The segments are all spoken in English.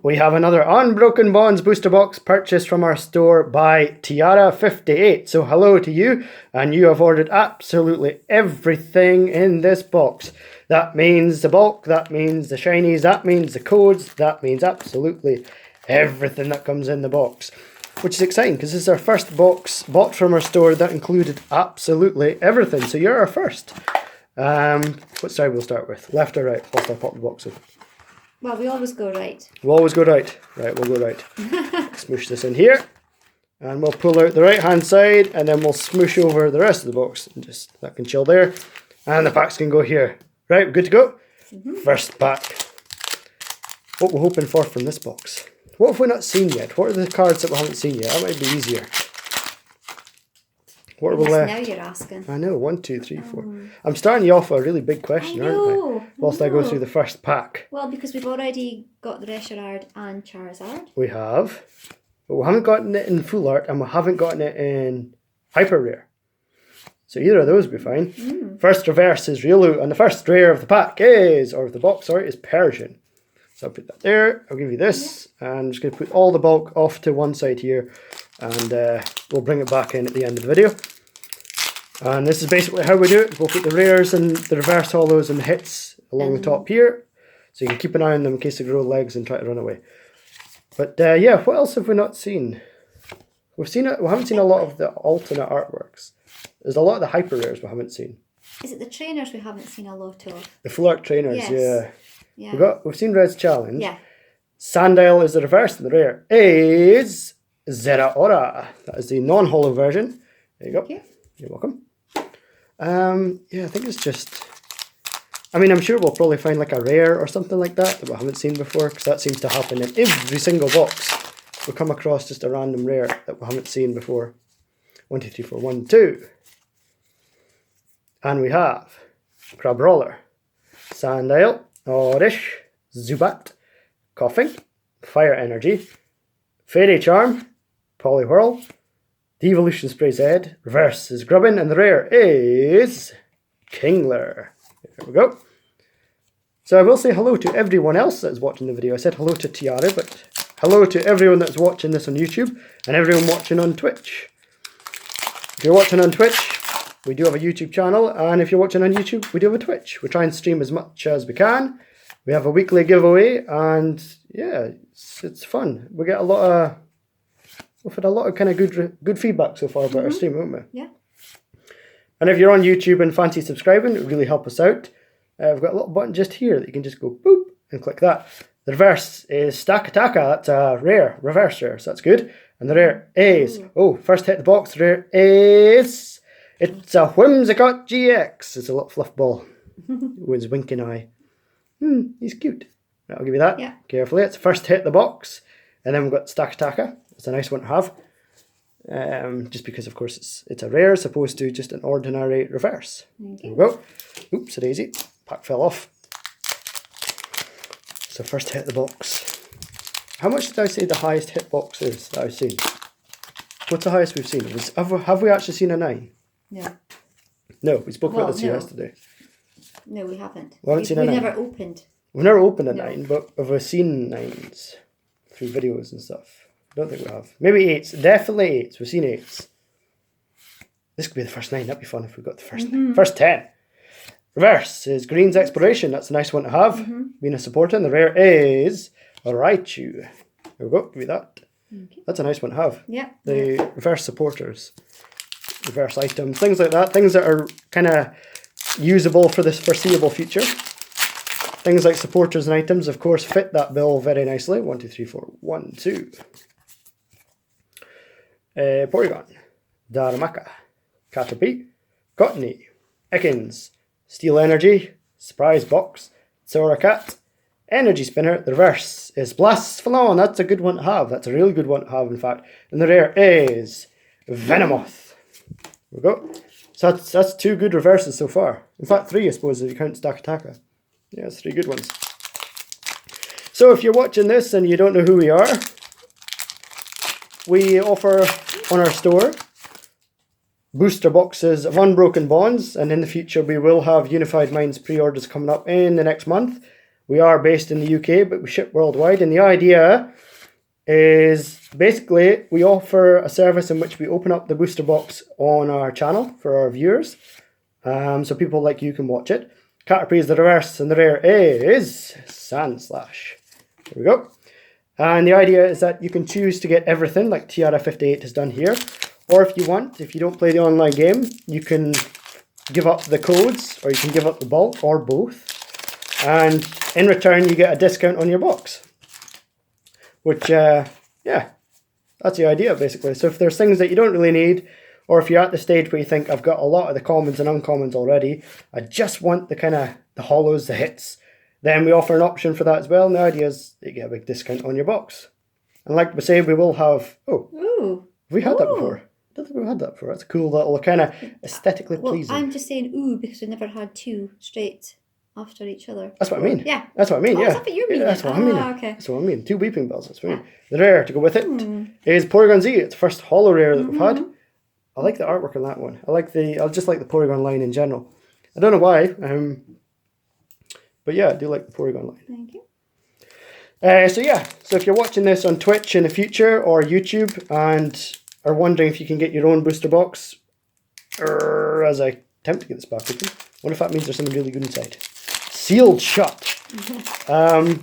we have another Unbroken Bonds Booster Box purchased from our store by tiara58. So hello to you, and you have ordered absolutely everything in this box. That means the bulk, that means the shinies, that means the codes, that means absolutely everything that comes in the box. Which is exciting because this is our first box bought from our store that included absolutely everything. So you're our first. What side we'll start with? Left or right? Whilst I pop the box open. Well, we always go right. We'll always go right. Right, we'll go right. Smoosh this in here. And we'll pull out the right hand side and then we'll smoosh over the rest of the box. And just that can chill there. And the packs can go here. Right, we're good to go? First pack. What we're hoping for from this box. What have we not seen yet? What are the cards that we haven't seen yet? That might be easier. What are we left? Now you're asking. I know, 1, 2, 3, 4. I'm starting you off with a really big question, aren't I? Whilst I go through the first pack. Well, because we've already got the Reshiram and Charizard. We have. But we haven't gotten it in full art and we haven't gotten it in hyper rare. So either of those will be fine. First reverse is Riolu, and the first rare of the pack is, or of the box, sorry, is Persian. So I'll put that there. I'll give you this. And I'm just going to put all the bulk off to one side here. And we'll bring it back in at the end of the video. And this is basically how we do it. We'll put the rares and the reverse hollows and the hits along the top here. So you can keep an eye on them in case they grow legs and try to run away. But yeah, what else have we not seen? We've seen it. We haven't seen a lot of the alternate artworks. There's a lot of the hyper rares we haven't seen. Is it the trainers we haven't seen a lot of? The full art trainers, Yes. Yeah. We've seen Red's Challenge. Yeah. Sandile is the reverse, and the rare is Zeraora. That is the non-hollow version. There you go. Thank you. You're welcome. Yeah, I think it's just... I mean, I'm sure we'll probably find like a rare or something like that we haven't seen before, because that seems to happen in every single box. We'll come across just a random rare that we haven't seen before. 1, 2, 3, 4, 1, 2. And we have Crabrawler, Sandile, Orish, Zubat, Coughing, Fire Energy, Fairy Charm, Poliwhirl, Devolution Spray Z, reverse is Grubbin, and the rare is Kingler. There we go. So I will say hello to everyone else that's watching the video. I said hello to Tiara, but hello to everyone that's watching this on YouTube and everyone watching on Twitch. If you're watching on Twitch, we do have a YouTube channel, and if you're watching on YouTube, we do have a Twitch. We try and stream as much as we can. We have a weekly giveaway, and yeah, it's fun. We get a lot of... We've had a lot of kind of good feedback so far about our stream, haven't we? Yeah. And if you're on YouTube and fancy subscribing, it would really help us out. We've got a little button just here that you can just go boop and click that. The reverse is Stakataka. That's a rare, reverse rare, so that's good. And the rare is, first hit the box, the rare is, it's a Whimsicott GX. It's a little fluff ball with his winking eye. He's cute. Right, I'll give you that. Yeah. Carefully. It's first hit the box. And then we've got Stakataka. It's a nice one to have. Just because, of course, it's a rare as opposed to just an ordinary reverse. There we go. Oops, a daisy. Pack fell off. So first hit the box. How much did I say the highest hit box is that I've seen? What's the highest we've seen? Have we actually seen a 9? No. No, we spoke about this yesterday. No, we haven't. We haven't seen a 9. We've never opened. We've never opened a 9, but have we seen 9s through videos and stuff? I don't think we have. Maybe 8s. Definitely 8s. We've seen 8s. This could be the first 9. That'd be fun if we got the first 9. First 10. Reverse is Green's Exploration. That's a nice one to have. Being a supporter. And the rare is Raichu. There we go. Give me that. That's a nice one to have. Yeah. The reverse supporters. Reverse items. Things like that. Things that are kind of usable for this foreseeable future. Things like supporters and items, of course, fit that bill very nicely. 1, 2, 3, 4. 1, 2. Porygon, Darumaka, Caterpie, Cottony, Ekans, Steel Energy, Surprise Box, Soracat, Energy Spinner. The reverse is Blastoise. That's a good one to have. That's a really good one to have, in fact. And the rare is Venomoth. There we go. So that's 2 good reverses so far. In fact, 3, I suppose, if you count Stakataka. Yeah, it's 3 good ones. So if you're watching this and you don't know who we are, we offer on our store booster boxes of Unbroken Bonds, and in the future we will have Unified Minds pre-orders coming up in the next month. We are based in the UK, but we ship worldwide. And the idea is basically we offer a service in which we open up the booster box on our channel for our viewers. So people like you can watch it. Caterpie is the reverse and the rare is Sandslash. There we go. And the idea is that you can choose to get everything like tiara58 has done here. Or if you want, if you don't play the online game, you can give up the codes or you can give up the bulk or both. And in return, you get a discount on your box. Which, yeah, that's the idea basically. So if there's things that you don't really need, or if you're at the stage where you think, I've got a lot of the commons and uncommons already, I just want the kind of the holos, the hits, then we offer an option for that as well. And the idea is you get a big discount on your box. And like we say, we will have, have we had that before? I don't think we've had that before. That's a cool little kind of aesthetically pleasing. I'm just saying ooh because we never had two straight after each other. That's what I mean. Yeah. That's what I mean, yeah. Is that what you mean? Yeah, that's what I mean. Okay. That's what I mean. 2 weeping bells, that's what I mean. The rare to go with it is Porygon Z. It's the first holo rare that we've had. I like the artwork on that one. I just like the Porygon line in general. I don't know why, but yeah, I do like the Porygon line. Thank you. So if you're watching this on Twitch in the future or YouTube and are wondering if you can get your own booster box, as I attempt to get this back open, what if that means there's something really good inside? Sealed shut.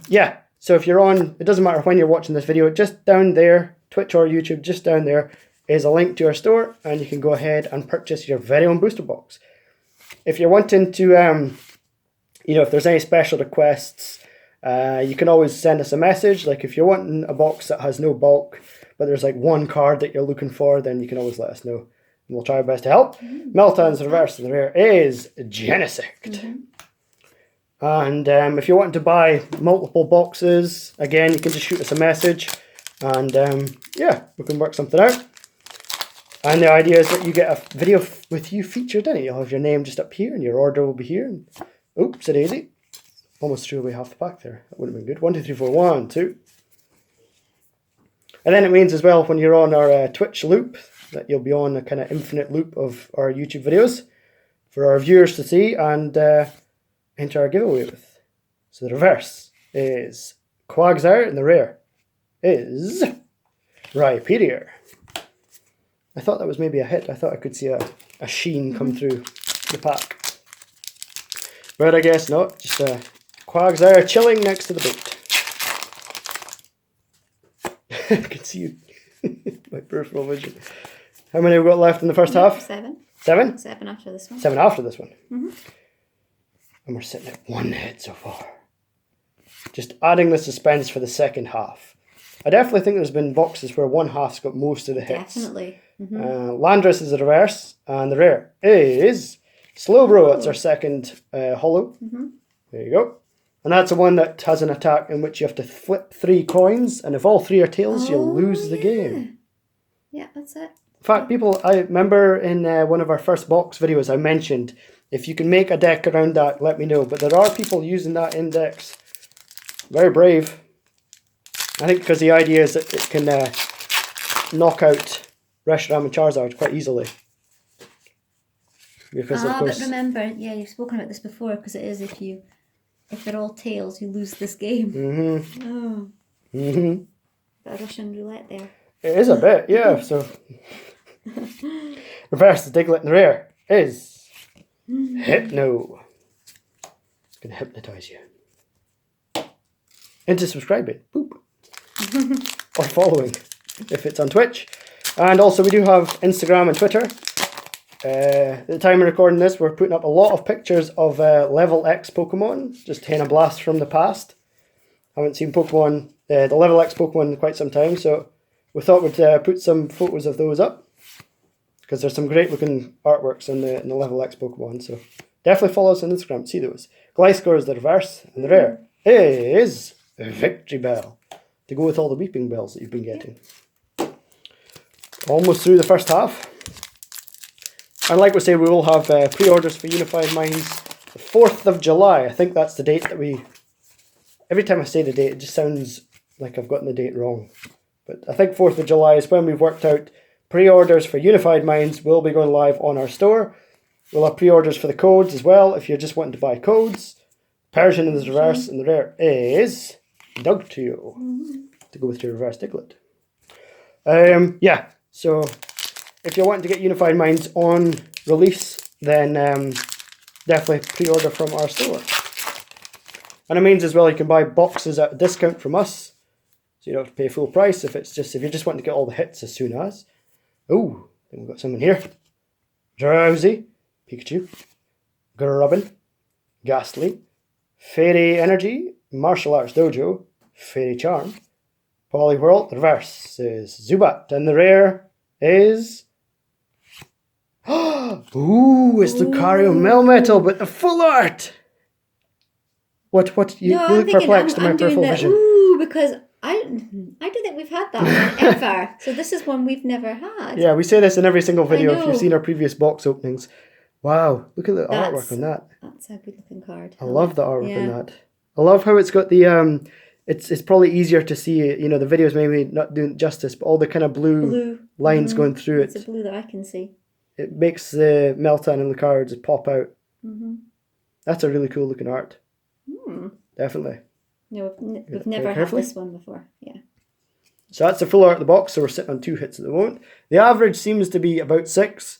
Yeah, so if you're on, it doesn't matter when you're watching this video, just down there, Twitch or YouTube, just down there is a link to our store and you can go ahead and purchase your very own booster box. If you're wanting to, if there's any special requests, you can always send us a message. Like if you're wanting a box that has no bulk, but there's like one card that you're looking for, then you can always let us know. And we'll try our best to help. Meltan's reverse and the rare is Genesect. And if you're wanting to buy multiple boxes, again, you can just shoot us a message. And yeah, we can work something out. And the idea is that you get a video with you featured in it. You'll have your name just up here and your order will be here. And, oops, a daisy. Almost threw away half the pack there. That would have been good. 1, 2, 3, 4, 1, 2. And then it means as well when you're on our Twitch loop that you'll be on a kind of infinite loop of our YouTube videos for our viewers to see and enter our giveaway with. So the reverse is Quagsire and the rare is Rhyperior. I thought that was maybe a hit. I thought I could see a sheen come through the pack. But I guess not. Just a Quagsire chilling next to the boat. I can see you. My peripheral vision. How many have we got left in the first half? 7. 7? 7 after this one. 7 after this one. And we're sitting at 1 hit so far. Just adding the suspense for the second half. I definitely think there's been boxes where one half's got most of the hits. Definitely. Landorus is the reverse, and the rare is Slowbro. It's our second holo. There you go. And that's the one that has an attack in which you have to flip 3 coins, and if all 3 are tails, you lose the game. Yeah, that's it. In fact, people, I remember in one of our first box videos I mentioned, if you can make a deck around that, let me know. But there are people using that index. Very brave. I think because the idea is that it can knock out Reshiram and Charizard quite easily. Because of course, but remember, yeah, you've spoken about this before, because it is if they're all tails, you lose this game. Bit of Russian roulette there. It is a bit, yeah. So reverse the Diglett and the rare is Hypno. It's going to hypnotise you into subscribing. Boop. Or following if it's on Twitch. And also we do have Instagram and Twitter. At the time of recording this, we're putting up a lot of pictures of level X Pokemon, just taking a blast from the past. Haven't seen Pokemon, the level X Pokemon in quite some time, so we thought we'd put some photos of those up, because there's some great looking artworks in the level X Pokemon, so definitely follow us on Instagram to see those. Gliscor is the reverse, and the rare is Victory Bell, to go with all the weeping bells that you've been getting. Almost through the first half. And like we say, we will have pre-orders for Unified Minds the 4th of July. I think that's the date that we... Every time I say the date, it just sounds like I've gotten the date wrong. But I think 4th of July is when we've worked out pre-orders for Unified Minds will be going live on our store. We'll have pre-orders for the codes as well, if you're just wanting to buy codes. Persian in the reverse, and the rare is Dugtrio to go with your reverse Diglett. Yeah, so if you're wanting to get Unified Minds on release, then definitely pre-order from our store. And it means as well you can buy boxes at a discount from us, so you don't have to pay full price if you're just wanting to get all the hits as soon as. Oh, then we've got some in here. Drowsy, Pikachu, Grubbin, Ghastly, Fairy Energy, Martial Arts Dojo, Fairy Charm, Poliwhirl. The reverse is Zubat, and the rare is... Ooh, it's Lucario Melmetal, but the full art! What? You look perplexed in my peripheral vision. Ooh, because I don't think we've had that one ever. So this is one we've never had. Yeah, we say this in every single video if you've seen our previous box openings. Wow, look at the artwork on that. That's a good looking card. I love the artwork on that. I love how it's got the it's probably easier to see, you know, the videos maybe not doing justice, but all the kind of blue lines going through it. It's a blue that I can see. It makes the Meltan and the cards pop out. That's a really cool looking art. Definitely. No, we've never had this one before. Yeah. So that's the full art of the box. So we're sitting on 2 hits at the moment. The average seems to be about 6.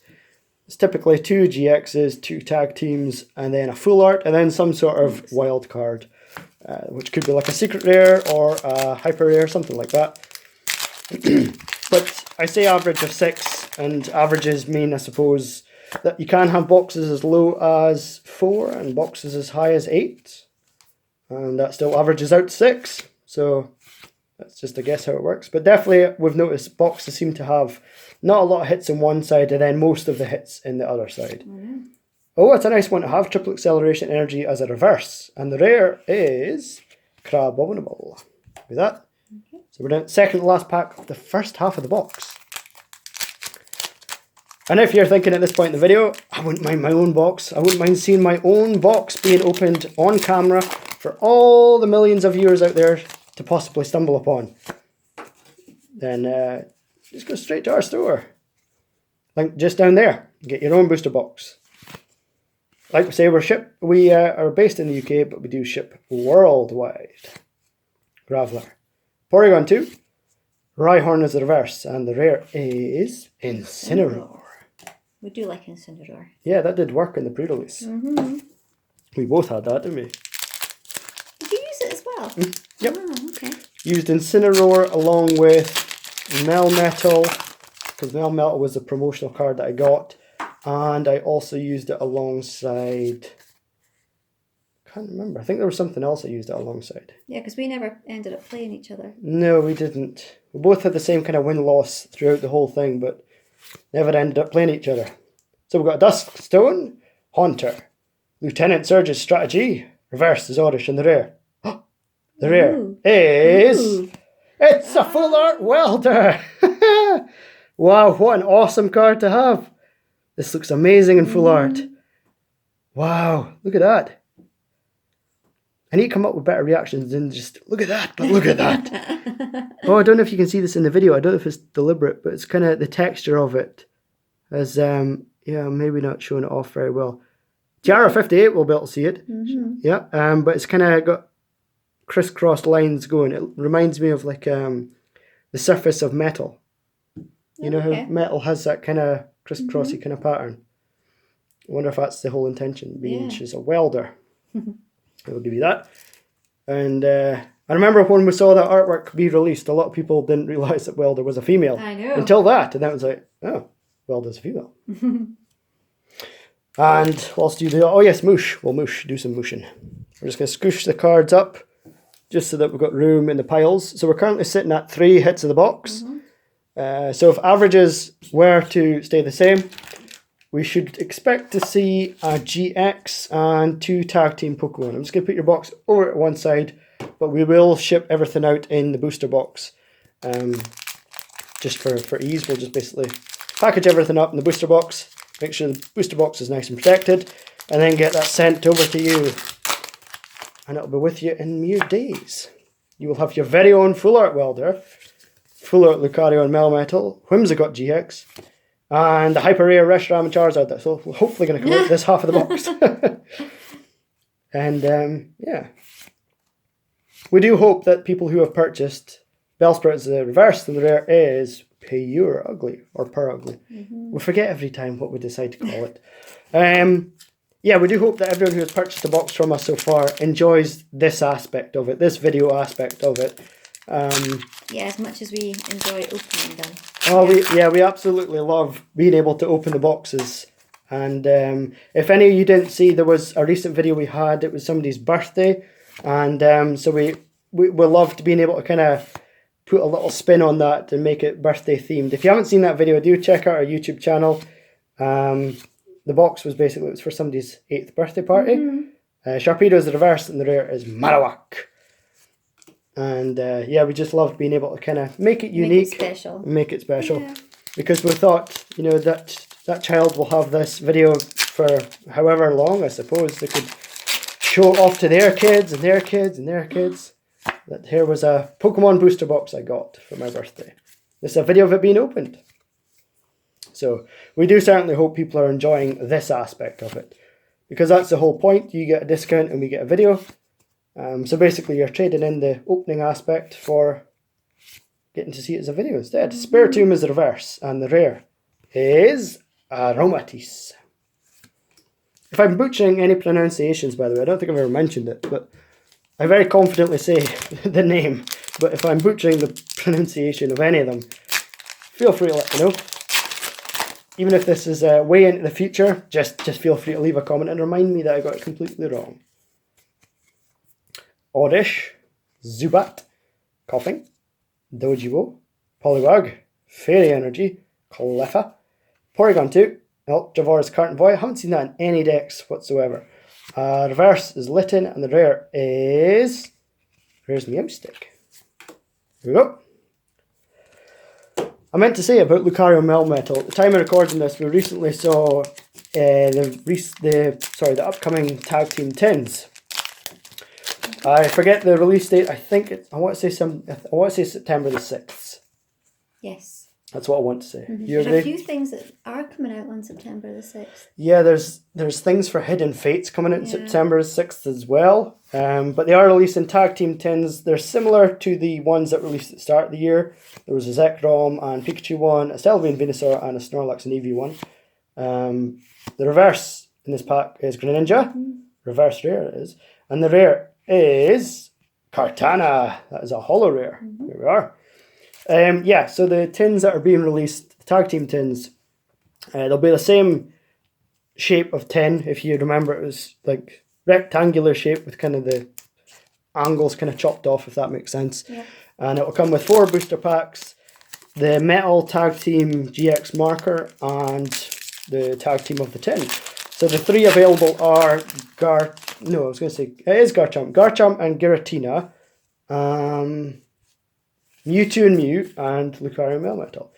It's typically 2 GXs, 2 tag teams, and then a full art, and then some sort of wild card, which could be like a secret rare or a hyper rare, something like that. But I say average of 6, and averages mean, I suppose, that you can have boxes as low as 4 and boxes as high as 8. And that still averages out to 6. So that's just, I guess, how it works. But definitely, we've noticed boxes seem to have not a lot of hits on one side and then most of the hits in the other side. Oh, it's a nice one to have. Triple Acceleration Energy as a reverse. And the rare is Crabominable. With that. So we're down second to last pack of the first half of the box. And if you're thinking at this point in the video, I wouldn't mind my own box. I wouldn't mind seeing my own box being opened on camera for all the millions of viewers out there to possibly stumble upon. Then just go straight to our store. Link just down there. Get your own booster box. Like we say, we are based in the UK, but we do ship worldwide. Graveler. Porygon 2. Rhyhorn is the reverse, and the rare is Incineroar. We do like Incineroar. Yeah, that did work in the pre-release. We both had that, didn't we? Did you use it as well? Yep. Oh, okay. Used Incineroar along with Melmetal, because Melmetal was a promotional card that I got, and I also used it alongside... can't remember. I think there was something else I used it alongside. Yeah, because we never ended up playing each other. No, we didn't. We both had the same kind of win-loss throughout the whole thing, but never ended up playing each other. So we've got Duskstone, Haunter, Lieutenant Surge's Strategy, reverse is Oddish, and the rare. The rare is... It's a full art welder! Wow, what an awesome card to have. This looks amazing in full art. Wow, look at that. I need to come up with better reactions than just, look at that, but look at that. Oh, I don't know if you can see this in the video. I don't know if it's deliberate, but it's kind of the texture of it. As, yeah, maybe not showing it off very well. Tiara58 will be able to see it. Yeah, but it's kind of got crisscrossed lines going. It reminds me of like the surface of metal. You know how metal has that kind of crisscrossy kind of pattern. I wonder if that's the whole intention, being she's a welder. I will give you that. And I remember when we saw that artwork be released, a lot of people didn't realise that Welder was a female. I know. Until that. And then it was like, oh, Welder's a female. And what else do you do? Oh yes, moosh. We'll moosh, do some mooshing. We're just going to scoosh the cards up just so that we've got room in the piles. So we're currently sitting at 3 hits of the box. So if averages were to stay the same, we should expect to see a GX and 2 tag team Pokemon. I'm just going to put your box over at one side, but we will ship everything out in the booster box. Just for ease, we'll just basically package everything up in the booster box, make sure the booster box is nice and protected, and then get that sent over to you. And it'll be with you in mere days. You will have your very own full art welder, full art Lucario and Melmetal, Whimsicott GX, and the hyper rare Reshiram and Charizard that's hopefully going to come out this half of the box. And yeah. We do hope that people who have purchased Bellsprout as the reverse and the rare is pure ugly or pure ugly. We forget every time what we decide to call it. Yeah, we do hope that everyone who has purchased a box from us so far enjoys this aspect of it, this video aspect of it. Yeah, as much as we enjoy opening them. Oh, we absolutely love being able to open the boxes. And if any of you didn't see, there was a recent video we had. It was somebody's birthday, and so we loved being able to kind of put a little spin on that and make it birthday themed. If you haven't seen that video, do check out our YouTube channel. The box was basically, it was for somebody's 8th birthday party. Sharpedo is the reverse and the rare is Marowak. And yeah, we just loved being able to kind of make it unique. Make it special. Yeah. Because we thought, you know, that child will have this video for however long, I suppose. They could show it off to their kids and their kids and their kids. That here was a Pokemon booster box I got for my birthday. This is a video of it being opened. So we do certainly hope people are enjoying this aspect of it. Because that's the whole point. You get a discount and we get a video. So basically you're trading in the opening aspect for getting to see it as a video instead. Spiritomb is the reverse and the rare is Aromatisse. If I'm butchering any pronunciations, by the way, I don't think I've ever mentioned it, but I very confidently say the name. But if I'm butchering the pronunciation of any of them, feel free to let me know. Even if this is way into the future, just feel free to leave a comment and remind me that I got it completely wrong. Oddish, Zubat, Coughing, Dojiwo, Poliwag, Fairy Energy, Cleffa, Porygon 2, Ultravore's Carton Boy. I haven't seen that in any decks whatsoever. Reverse is Litten, and the rare is... Here's Meowstic. Here we go. I meant to say about Lucario Melmetal. At the time of recording this, we recently saw the upcoming Tag Team Tins. I forget the release date. I want to say September the 6th. Yes. That's what I want to say. There are a few things that are coming out on September the 6th. Yeah, there's things for Hidden Fates coming out in September the 6th as well. But they are releasing Tag Team Tins. They're similar to the ones that released at the start of the year. There was a Zekrom and Pikachu one, a Sylveon Venusaur and a Snorlax and Eevee one. The reverse in this pack is Greninja. Reverse rare it is. And the rare is Kartana. That is a holo rare. Here we are. Yeah, so the tins that are being released, the Tag Team Tins, they'll be the same shape of tin. If you remember, it was like rectangular shape with kind of the angles kind of chopped off, if that makes sense. Yeah. And it will come with 4 booster packs, the Metal Tag Team GX marker, and the Tag Team of the tin. So the 3 available are Garchomp and Giratina, Mewtwo and Mew, and Lucario Melmetal.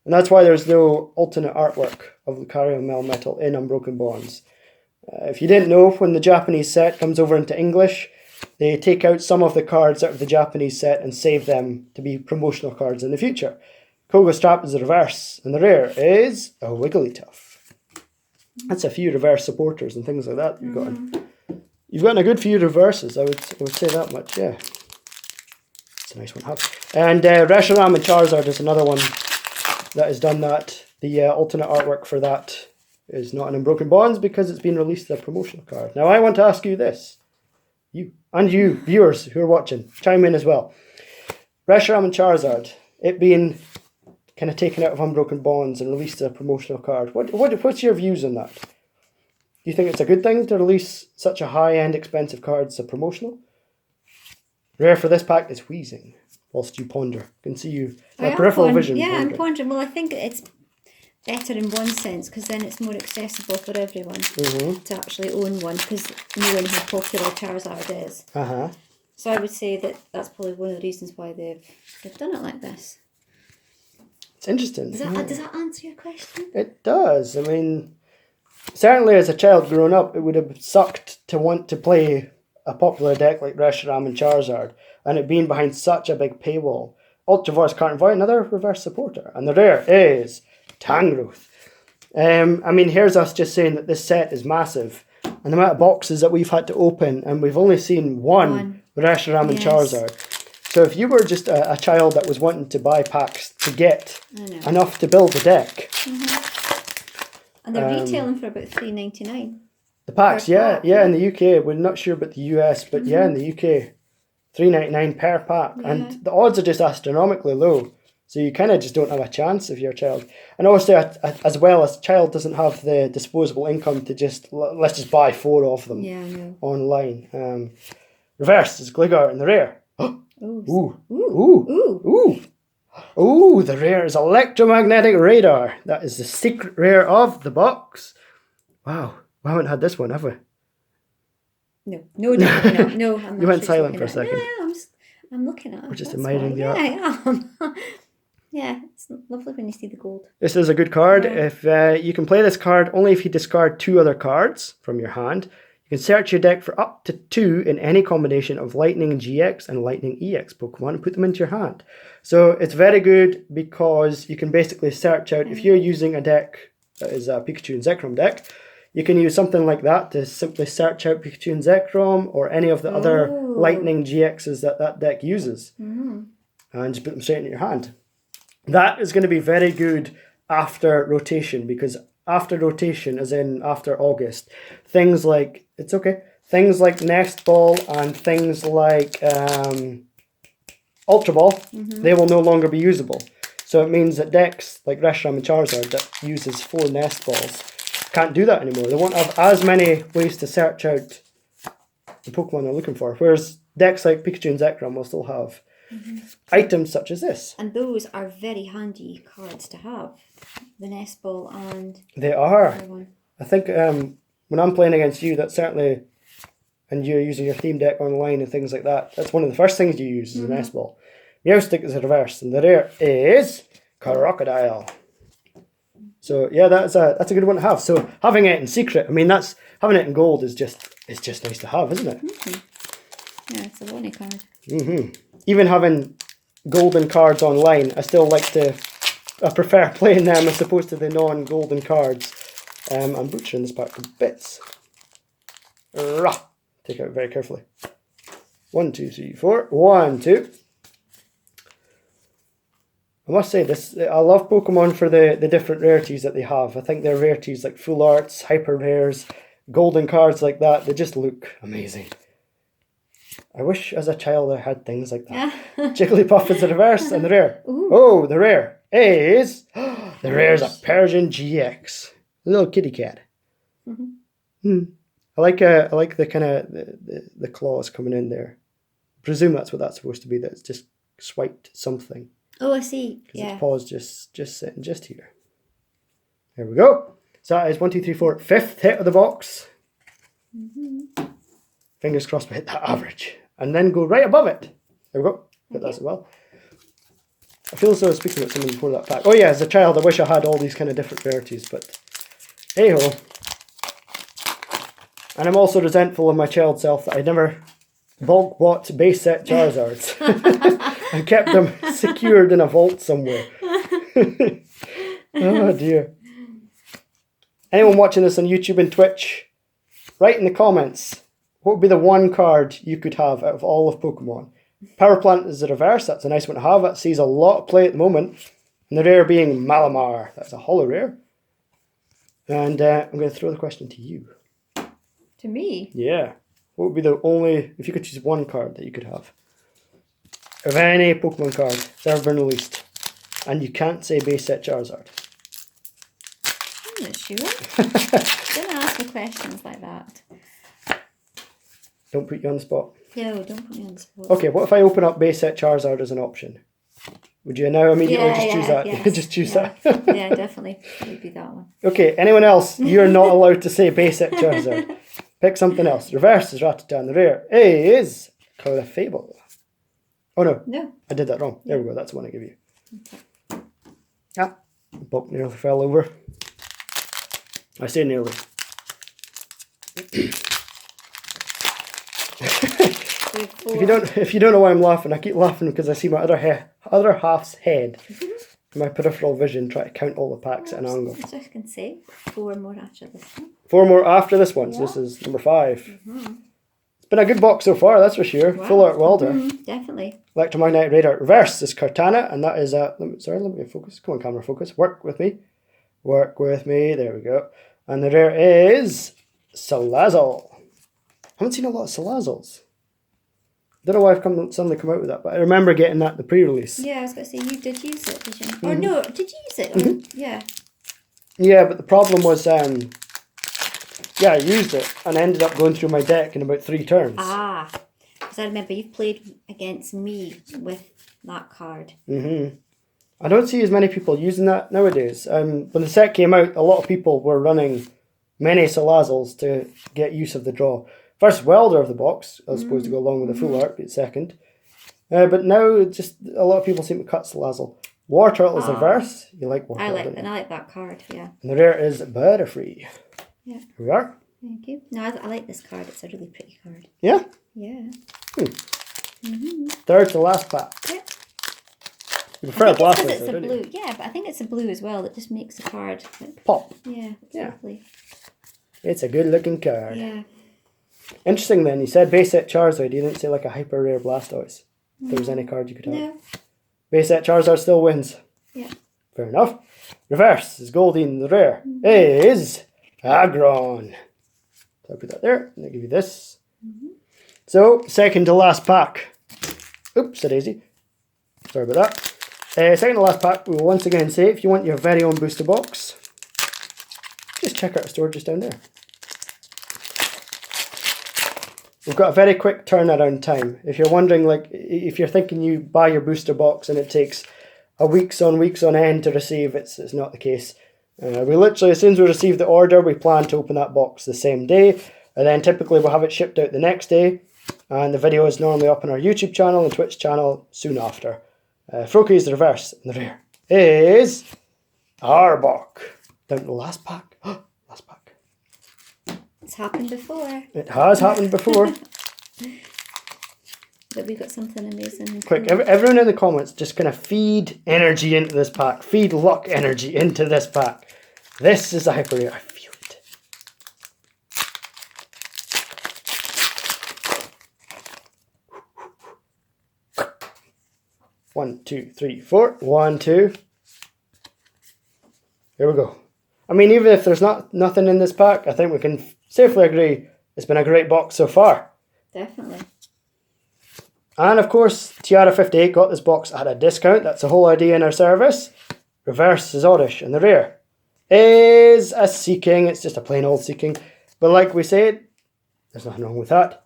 And that's why there's no alternate artwork of Lucario Melmetal in Unbroken Bonds. If you didn't know, when the Japanese set comes over into English, they take out some of the cards out of the Japanese set and save them to be promotional cards in the future. Koga Strap is the reverse, and the rare is a Wigglytuff. That's a few reverse supporters and things like that you've got. You've gotten a good few reverses, I would say that much, yeah. It's a nice one to have. And Reshiram and Charizard is another one that has done that. The alternate artwork for that is not in Unbroken Bonds because it's been released as a promotional card. Now I want to ask you this. You viewers who are watching, chime in as well. Reshiram and Charizard, it being kind of taken out of Unbroken Bonds and released as a promotional card. What's your views on that? Do you think it's a good thing to release such a high-end expensive card as a promotional? Rare for this pack is Wheezing. Whilst you ponder, I can see you. My peripheral vision. Yeah, I'm pondering. Well, I think it's better in one sense because then it's more accessible for everyone to actually own one because knowing how popular Charizard is. So I would say that's probably one of the reasons why they've done it like this. It's interesting. Does that answer your question? It does. I mean, certainly as a child growing up, it would have sucked to want to play a popular deck like Reshiram and Charizard, and it being behind such a big paywall. Ultravore's Carton Void, another reverse supporter, and the rare is Tangrowth. I mean, here's us just saying that this set is massive, and the amount of boxes that we've had to open, and we've only seen one Reshiram and Charizard. So if you were just a child that was wanting to buy packs to get enough to build a deck. And they're retailing for about $3.99. The packs, yeah, in the UK. We're not sure about the US, but yeah, in the UK, $3.99 per pack. Yeah. And the odds are just astronomically low. So you kind of just don't have a chance if you're a child. And obviously, as well, as a child doesn't have the disposable income to just, let's just buy 4 of them online. Reverse is Gligar in the rare. Ooh, the rare is Electromagnetic Radar. That is the secret rare of the box. Wow, we haven't had this one, have we? No. I'm not. You went silent for a second. No, I'm looking at it. We're just admiring the art. Yeah, I am. Yeah, it's lovely when you see the gold. This is a good card. Yeah. If you can play this card only if you discard 2 other cards from your hand. You can search your deck for up to 2 in any combination of Lightning GX and Lightning EX Pokemon and put them into your hand. So it's very good because you can basically search out, if you're using a deck that is a Pikachu and Zekrom deck, you can use something like that to simply search out Pikachu and Zekrom or any of the other Lightning GXs that deck uses. And just put them straight into your hand. That is going to be very good after rotation, because after rotation, as in after August, things like, things like Nest Ball and things like Ultra Ball, they will no longer be usable. So it means that decks like Reshiram and Charizard that uses 4 Nest Balls can't do that anymore. They won't have as many ways to search out the Pokemon they're looking for, whereas decks like Pikachu and Zekrom will still have items such as this. And those are very handy cards to have. The Nest Ball and... They are. I think when I'm playing against you, that's certainly... And you're using your theme deck online and things like that, that's one of the first things you use is a Nest Ball. Meowstic is a reverse, and the rare is Crocodile. So yeah, that's a good one to have. So having it in secret, I mean, having it in gold is just nice to have, isn't it? Yeah, it's a lovely card. Even having golden cards online, I prefer playing them as opposed to the non-golden cards. I'm butchering this pack to bits. Take it out very carefully. 1, 2, 3, 4. 1, 2. I must say this. I love Pokemon for the different rarities that they have. I think their rarities like full arts, hyper rares, golden cards like that, they just look amazing. I wish as a child I had things like that. Jigglypuff is the reverse and the rare. Oh, the rare is the rare is a Persian GX, a little kitty cat. I like the kind of the claws coming in there. I presume that's what that's supposed to be. That it's just swiped something. Oh, I see. Yeah. Its paws just sitting just here. There we go. So that is 1, 2, 3, 4, 5th hit of the box. Fingers crossed we hit that average. And then go right above it. There we go. Hit that as well. I feel as though I was speaking about something before that pack. Oh yeah, as a child I wish I had all these kind of different rarities, but hey-ho. And I'm also resentful of my child self that I never bulk bought base set Charizards. and kept them secured in a vault somewhere. Oh dear. Anyone watching this on YouTube and Twitch, write in the comments, what would be the one card you could have out of all of Pokemon? Power Plant is the reverse, that's a nice one to have. It sees a lot of play at the moment. And the rare being Malamar, that's a holo rare. And I'm going to throw the question to you. To me? Yeah. What would be the only, if you could choose one card that you could have? Of any Pokemon card that's ever been released. And you can't say base set Charizard. I'm not sure. Don't ask me questions like that. Don't put you on the spot. No, don't put me on the spot. Okay, what if I open up base set Charizard as an option? Would you now immediately choose that? Yes, just choose that. Yeah, definitely. It would be that one. Okay, anyone else? You're not allowed to say base set Charizard. Pick something else. Reverse is Rattata and the rare is Clefable. Oh no. No. I did that wrong. There we go. That's the one I give you. Okay. Ah, book nearly fell over. I say nearly. If you don't know why I'm laughing, I keep laughing because I see my other half's head my peripheral vision try to count all the packs at an angle. So I can say 4 more after this one. 4 more after this one, so this is number 5. It's been a good box so far, that's for sure. Wow. Full art welder. Definitely. Electromagnetic radar. Reverse is Cortana, and that is let me focus. Come on, camera, focus. Work with me. Work with me. There we go. And the rare is Salazzle. I haven't seen a lot of Salazzles. Don't know why I've suddenly come out with that, but I remember getting that in the pre-release. Yeah, I was going to say, you did use it, did you? Or no, did you use it? Or, yeah. Yeah, but the problem was, I used it and ended up going through my deck in about 3 turns. Ah, because I remember you played against me with that card. I don't see as many people using that nowadays. When the set came out, a lot of people were running many Salazzles to get use of the draw. First welder of the box, I was supposed to go along with the full art, but second. But now, just a lot of people seem to cut Salazzle. War Turtle is the reverse. You like War Turtle? I like that card, yeah. And the rare is Butterfree. Yeah. Here we are. Thank you. No, I like this card. It's a really pretty card. Yeah? Yeah. Third to last pack. Yeah. You prefer black it's ones, a don't blue. you? Yeah, but I think it's a blue as well that just makes the card like, Pop. yeah, exactly. It's a good looking card. Yeah. Interesting then, you said base set Charizard, you didn't say like a hyper rare Blastoise. If there was any card you could have. No. Base set Charizard still wins. Yeah. Fair enough. Reverse is Goldeen, the rare is Aggron. So I'll put that there, and I'll give you this. So, second to last pack. Oops, a daisy. Sorry about that. Second to last pack, we will once again say, if you want your very own booster box, just check out our store just down there. We've got a very quick turnaround time. If you're wondering, like, if you're thinking you buy your booster box and it takes weeks on end to receive, it's not the case. We literally, as soon as we receive the order, we plan to open that box the same day, and then typically we'll have it shipped out the next day, and the video is normally up on our YouTube channel and Twitch channel soon after. Froakie is the reverse, and the rare is Arbok. Down to the last pack. Last pack. It's happened before. It has happened before. But we got something amazing. Quick, everyone in the comments, just kind of feed energy into this pack. Feed luck energy into this pack. This is a hyper rare. I feel it. 1, 2, 3, 4. 1, 2. Here we go. I mean, even if there's nothing in this pack, I think we can safely agree it's been a great box so far. Definitely. And of course, tiara58 got this box at a discount. That's the whole idea in our service. Reverse is Oddish, and the rare is a Seeking. It's just a plain old Seeking. But like we said, there's nothing wrong with that.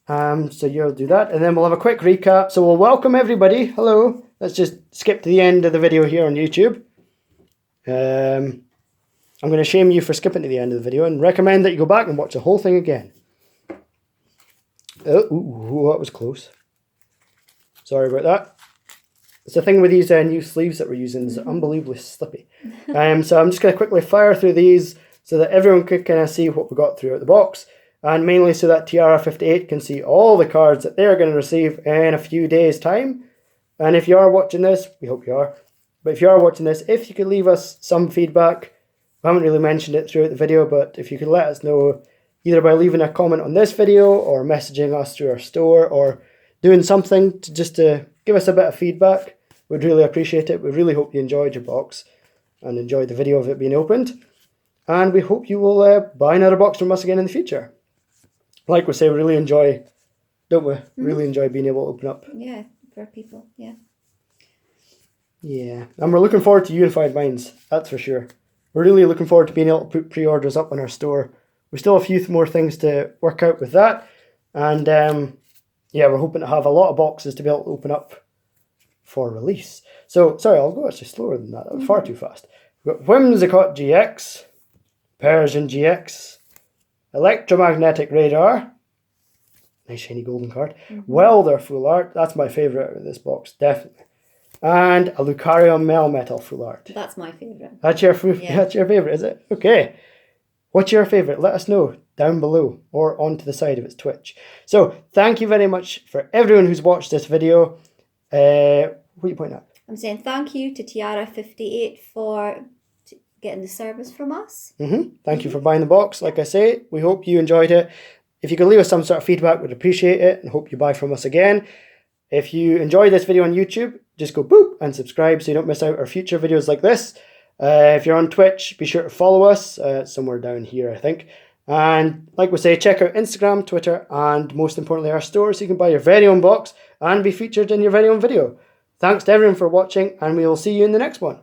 So you'll do that, and then we'll have a quick recap. So we'll welcome everybody. Hello. Let's just skip to the end of the video here on YouTube. I'm going to shame you for skipping to the end of the video and recommend that you go back and watch the whole thing again. Oh, that was close. Sorry about that. It's the thing with these new sleeves that we're using is unbelievably slippy. So I'm just going to quickly fire through these so that everyone can kind of see what we got throughout the box. And mainly so that tiara58 can see all the cards that they're going to receive in a few days' time. And if you are watching this, we hope you are. But if you are watching this, if you could leave us some feedback, we haven't really mentioned it throughout the video, but if you could let us know either by leaving a comment on this video or messaging us through our store or doing something to give us a bit of feedback, we'd really appreciate it. We really hope you enjoyed your box and enjoyed the video of it being opened. And we hope you will buy another box from us again in the future. Like we say, we really enjoy, don't we? Really enjoy being able to open up. Yeah, for people, yeah. Yeah, and we're looking forward to Unified Minds, that's for sure. We're really looking forward to being able to put pre-orders up on our store. We still have a few more things to work out with that. And yeah, we're hoping to have a lot of boxes to be able to open up for release. So, sorry, I'll go actually slower than that. That was far too fast. We've got Whimsicott GX, Persian GX, Electromagnetic Radar, nice shiny golden card, Welder Full Art, that's my favourite out of this box, definitely. And a Lucario Melmetal Full Art. That's my favourite. That's your favourite, is it? Okay. What's your favourite? Let us know down below or onto the side of its Twitch. So, thank you very much for everyone who's watched this video. What are you pointing at? I'm saying thank you to Tiara58 for getting the service from us. Thank you for buying the box. Like I say, we hope you enjoyed it. If you could leave us some sort of feedback, we'd appreciate it, and hope you buy from us again. If you enjoy this video on YouTube, just go boop and subscribe so you don't miss out our future videos like this. If you're on Twitch, be sure to follow us. Somewhere down here, I think. And like we say, check out Instagram, Twitter, and most importantly our store so you can buy your very own box and be featured in your very own video. Thanks to everyone for watching, and we will see you in the next one.